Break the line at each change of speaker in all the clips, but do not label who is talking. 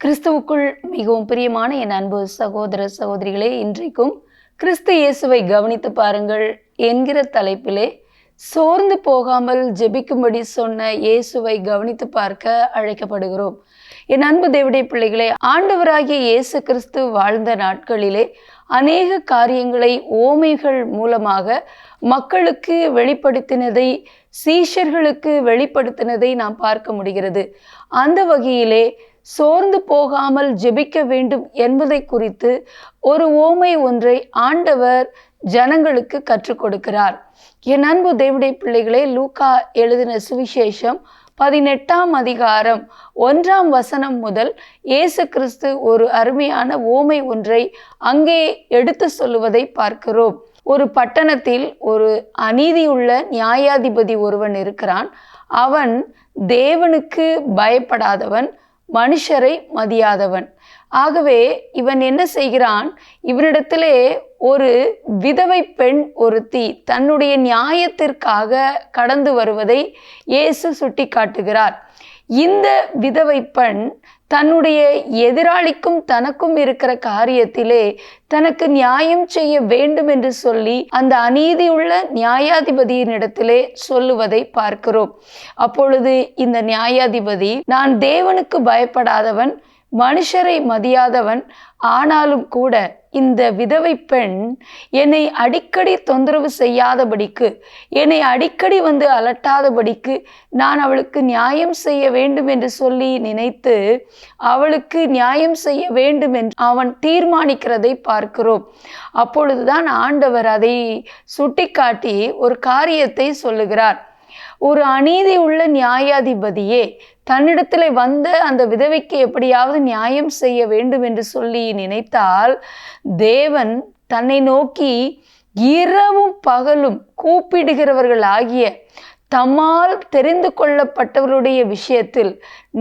கிறிஸ்துவுக்குள் மிகவும் பிரியமான என் அன்பு சகோதர சகோதரிகளே, இன்றைக்கும் கிறிஸ்து இயேசுவை கவனித்து பாருங்கள் என்கிற தலைப்பிலே சோர்ந்து போகாமல் ஜெபிக்கும்படி சொன்ன இயேசுவை கவனித்து பார்க்க அழைக்கப்படுகிறோம். என் அன்பு தேவனுடைய பிள்ளைகளே, ஆண்டவராகிய இயேசு கிறிஸ்து வாழ்ந்த நாட்களிலே அநேக காரியங்களை ஓமைகள் மூலமாக மக்களுக்கு வெளிப்படுத்தினதை, சீஷர்களுக்கு வெளிப்படுத்தினதை நாம் பார்க்க முடிகிறது. அந்த வகையிலே சோர்ந்து போகாமல் ஜெபிக்க வேண்டும் என்பதை குறித்து ஒரு ஓமை ஒன்றை ஆண்டவர் ஜனங்களுக்கு கற்றுக் கொடுக்கிறார். என் அன்பு தேவனுடைய பிள்ளைகளே, லூக்கா எழுதின சுவிசேஷம் 18ஆம் அதிகாரம் 1ஆம் வசனம் முதல் இயேசு கிறிஸ்து ஒரு அருமையான ஓமை ஒன்றை அங்கே எடுத்து சொல்லுவதை பார்க்கிறோம். ஒரு பட்டணத்தில் ஒரு அநீதியுள்ள நியாயாதிபதி ஒருவன் இருக்கிறான். அவன் தேவனுக்கு பயப்படாதவன், மனுஷரை மதியாதவன். ஆகவே இவன் என்ன செய்கிறான்? இவனிடத்திலே ஒரு விதவை பெண் ஒருத்தி தன்னுடைய நியாயத்திற்காக கடந்து வருவதை இயேசு சுட்டி காட்டுகிறார். இந்த விதவை பெண் தன்னுடைய எதிராளிக்கும் தனக்கும் இருக்கிற காரியத்திலே தனக்கு நியாயம் செய்ய வேண்டும் என்று சொல்லி அந்த அநீதியுள்ள நியாயாதிபதியினிடத்திலே சொல்லுவதை பார்க்கிறோம். அப்பொழுது இந்த நியாயாதிபதி, நான் தேவனுக்கு பயப்படாதவன், மனுஷரை மதியாதவன், ஆனாலும் கூட இந்த விதவை பெண் என்னை அடிக்கடி தொந்தரவு செய்யாதபடிக்கு, என்னை அடிக்கடி வந்து அலட்டாதபடிக்கு நான் அவளுக்கு நியாயம் செய்ய வேண்டும் என்று சொல்லி நினைத்து அவளுக்கு நியாயம் செய்ய வேண்டும் என்று அவன் தீர்மானிக்கிறதை பார்க்கிறோம். அப்பொழுதுதான் ஆண்டவர் அதை சுட்டிக்காட்டி ஒரு காரியத்தை சொல்லுகிறார். ஒரு அநீதி உள்ள நியாயாதிபதியே தன்னிடத்தில் வந்த அந்த விதவைக்கு எப்படியாவது நியாயம் செய்ய வேண்டும் என்று சொல்லி நினைத்தால், தேவன் தன்னை நோக்கி இரவும் பகலும் கூப்பிடுகிறவர்கள் ஆகிய தம்மால் தெரிந்து கொள்ளப்பட்டவருடைய விஷயத்தில்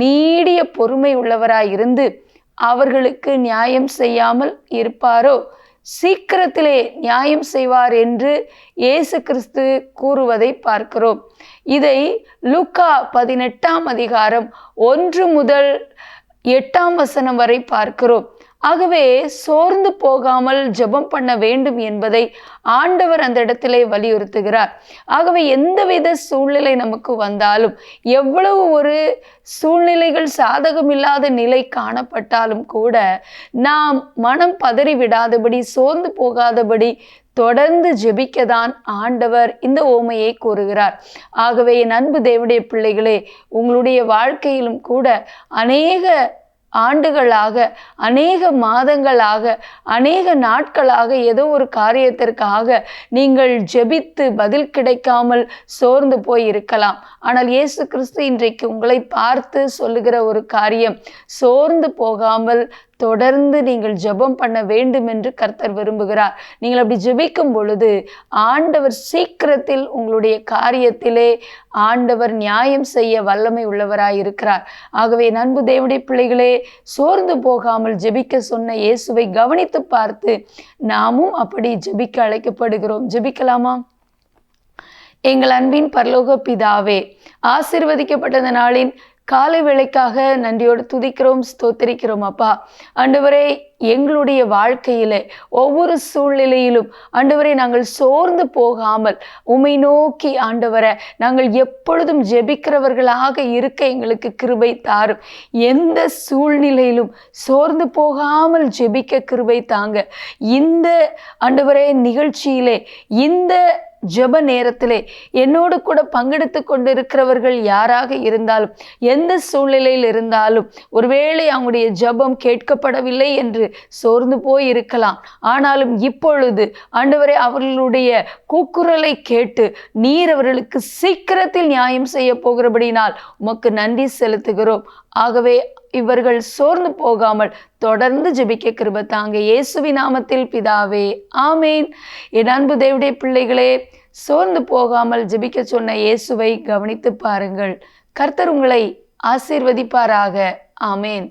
நீடிய பொறுமை உள்ளவராயிருந்து அவர்களுக்கு நியாயம் செய்யாமல் இருப்பாரோ? சீக்கிரத்திலே நியாயம் செய்வார் என்று இயேசு கிறிஸ்து கூறுவதை பார்க்கிறோம். இதை லூக்கா 18ஆம் அதிகாரம் 1 முதல் 8ஆம் வசனம் வரை பார்க்கிறோம். ஆகவே சோர்ந்து போகாமல் ஜெபம் பண்ண வேண்டும் என்பதை ஆண்டவர் அந்த இடத்திலே வலியுறுத்துகிறார். ஆகவே எந்தவித சூழ்நிலை நமக்கு வந்தாலும், எவ்வளவு ஒரு சூழ்நிலைகள் சாதகமில்லாத நிலை காணப்பட்டாலும் கூட நாம் மனம் பதறி விடாதபடி, சோர்ந்து போகாதபடி தொடர்ந்து ஜெபிக்கதான் ஆண்டவர் இந்த ஓமையை கூறுகிறார். ஆகவே என் அன்பு தேவனுடைய பிள்ளைகளே, உங்களுடைய வாழ்க்கையிலும் கூட அநேக ஆண்டுகளாக, அநேக மாதங்களாக, அநேக நாட்களாக ஏதோ ஒரு காரியத்திற்காக நீங்கள் ஜெபித்து பதில் கிடைக்காமல் சோர்ந்து போய் இருக்கலாம். ஆனால் இயேசு கிறிஸ்து இன்றைக்கு உங்களை பார்த்து சொல்லுகிற ஒரு காரியம், சோர்ந்து போகாமல் தொடர்ந்து நீங்கள் ஜெபம் பண்ண வேண்டும் என்று கர்த்தர் விரும்புகிறார். நீங்கள் அப்படி ஜெபிக்கும் பொழுது ஆண்டவர் சீக்கிரத்தில் உங்களுடைய காரியத்திலே ஆண்டவர் நியாயம் செய்ய வல்லமை உள்ளவராய் இருக்கிறார். ஆகவே அன்பு தேவனுடைய பிள்ளைகளே, சோர்ந்து போகாமல் ஜெபிக்க சொன்ன இயேசுவை கவனித்து பார்த்து நாமும் அப்படி ஜெபிக்க அழைக்கப்படுகிறோம். ஜெபிக்கலாமா? எங்கள் அன்பின் பரலோக பிதாவே, ஆசீர்வதிக்கப்பட்ட நாளின் காலை வேளைக்காக நன்றியோடு துதிக்கிறோம், ஸ்தோத்திரிக்கிறோம் அப்பா. ஆண்டவரே, எங்களுடைய வாழ்க்கையிலே ஒவ்வொரு சூழ்நிலையிலும் ஆண்டவரே நாங்கள் சோர்ந்து போகாமல் உம்மை நோக்கி ஆண்டவரை நாங்கள் எப்பொழுதும் ஜெபிக்கிறவர்களாக இருக்க எங்களுக்கு கிருபை தாரும். எந்த சூழ்நிலையிலும் சோர்ந்து போகாமல் ஜெபிக்க கிருபை தாங்க. இந்த ஆண்டவரே நிகழ்ச்சியிலே, இந்த ஜெப நேரத்திலே என்னோடு கூட பங்கெடுத்து கொண்டிருக்கிறவர்கள் யாராக இருந்தாலும், எந்த சூழ்நிலையில் இருந்தாலும், ஒருவேளை அவங்களுடைய ஜெபம் கேட்கப்படவில்லை என்று சோர்ந்து போய் இருக்கலாம். ஆனாலும் இப்பொழுது ஆண்டவரே அவர்களுடைய கூக்குரலை கேட்டு நீர் அவர்களுக்கு சீக்கிரத்தில் நியாயம் செய்ய போகிறபடினால் உமக்கு நன்றி செலுத்துகிறோம். ஆகவே இவர்கள் சோர்ந்து போகாமல் தொடர்ந்து ஜெபிக்க கிருபை தாங்க. இயேசுவின் நாமத்தில் பிதாவே, ஆமேன். என் அன்பு தேவனுடைய பிள்ளைகளே, சோர்ந்து போகாமல் ஜெபிக்க சொன்ன இயேசுவை கவனித்து பாருங்கள். கர்த்தர் உங்களை ஆசீர்வதிப்பாராக. ஆமேன்.